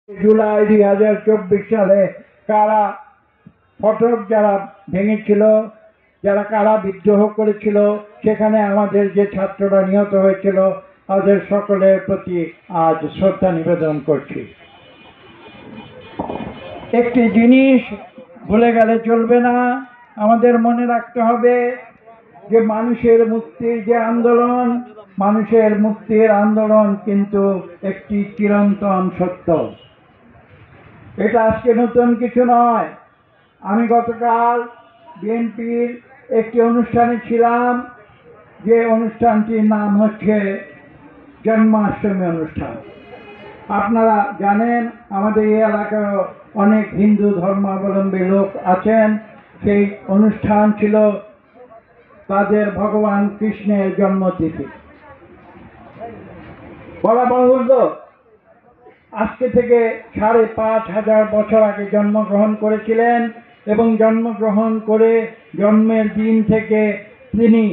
জুলাই 2024 সালে কারা ফটক যারা ভেঙেছিল, যারা কারা বিদ্রোহ করেছিল, সেখানে আমাদের যে ছাত্ররা নিহত হয়েছিল, তাদের সকলের প্রতি আজ শ্রদ্ধা নিবেদন করছি। একটি জিনিস ভুলে গেলে চলবে না, আমাদের মনে রাখতে হবে যে মানুষের মুক্তির যে আন্দোলন, মানুষের মুক্তির আন্দোলন কিন্তু একটি চিরন্তন সত্য। এটা আজকে নতুন কিছু নয়। আমি গতকাল বিএনপির একটি অনুষ্ঠানে ছিলাম, যে অনুষ্ঠানটির নাম হচ্ছে জন্মাষ্টমী অনুষ্ঠান। আপনারা জানেন আমাদের এই এলাকায় অনেক হিন্দু ধর্মাবলম্বী লোক আছেন। সেই অনুষ্ঠান ছিল তাদের ভগবান কৃষ্ণের জন্মতিথি। বলা বাহুল্য, আজকে থেকে 5,500 বছর আগে জন্মগ্রহণ করেছিলেন এবং জন্মগ্রহণ করে জন্মের দিন থেকে তিনি